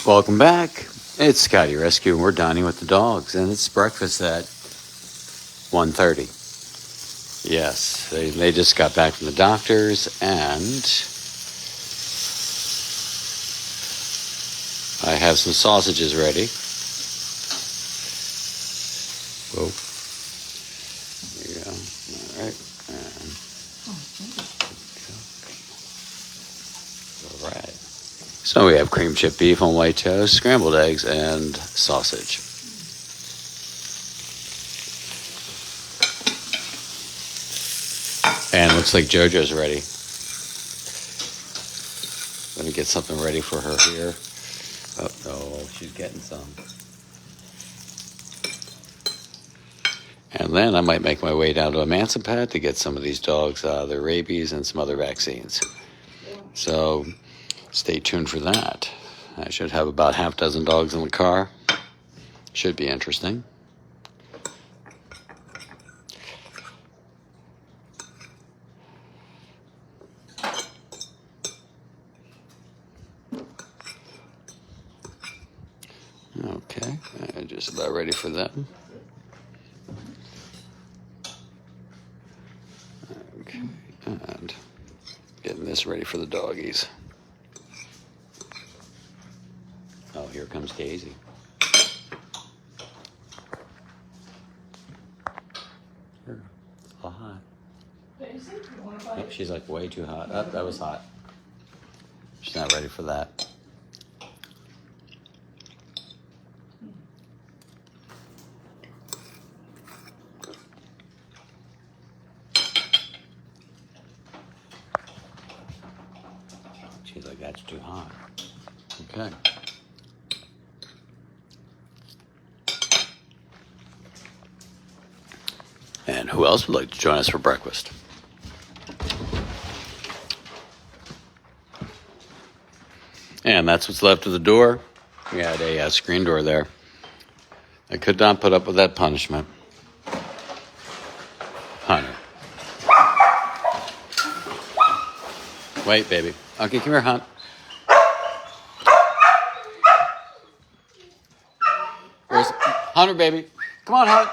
Welcome back. It's Scotty Rescue, and we're dining with the dogs, and it's breakfast at 1:30. Yes, they just got back from the doctors, and I have some sausages ready. Whoa. There you go. All right. All right. So we have cream chip beef on white toast, scrambled eggs, and sausage. And it looks like JoJo's ready. Let me get something ready for her here. Oh, no, she's getting some. And then I might make my way down to Emancipate to get some of these dogs their rabies and some other vaccines. So stay tuned for that. I should have about half a dozen dogs in the car. Should be interesting. Okay, just about ready for that. Okay, and getting this ready for the doggies. Oh, here comes Daisy. Here, all hot. Daisy, you want to bite? Nope, she's like way too hot. Oh, that was hot. She's not ready for that. She's like, that's too hot. Okay. And who else would like to join us for breakfast? And that's what's left of the door. We had a screen door there. I could not put up with that punishment. Hunter. Wait, baby. Okay, come here, Hunt. Where's Hunter, baby? Come on, Hunt.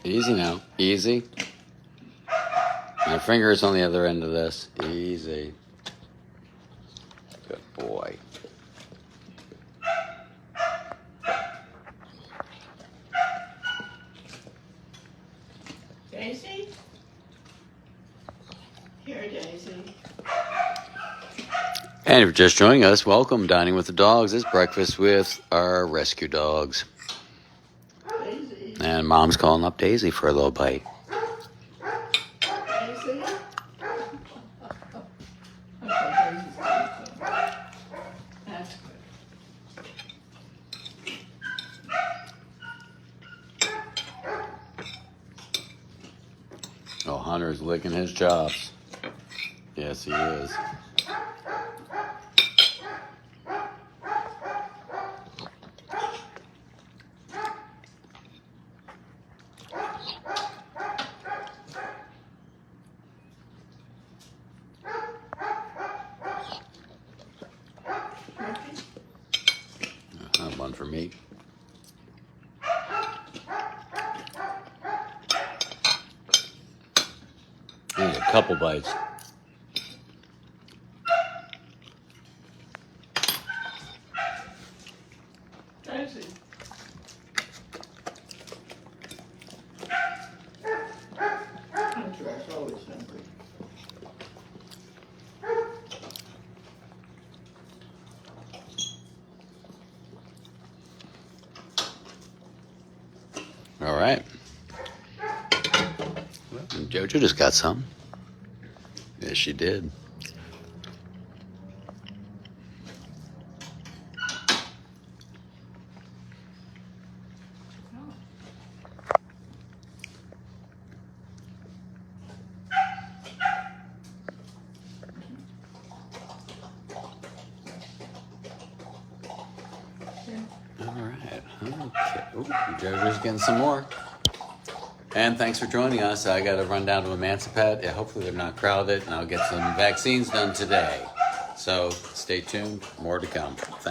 Easy now. Easy. My finger is on the other end of this. Easy. Good boy. Daisy? Here, Daisy. And if you're just joining us, welcome. Dining with the Dogs. It's breakfast with our rescue dogs. Daisy. And Mom's calling up Daisy for a little bite. Daisy? Okay, Daisy's got some. That's good. Oh, Hunter's licking his chops. Yes, he is. One for me. I need a couple bites. Daisy. Hunter's always hungry. right. Well, Jojo just got some. Yes, she did. All right. Okay. Ooh, Jojo's getting some more. And thanks for joining us. I got to run down to Emancipate. Yeah, hopefully they're not crowded, and I'll get some vaccines done today. So stay tuned. More to come. Thanks.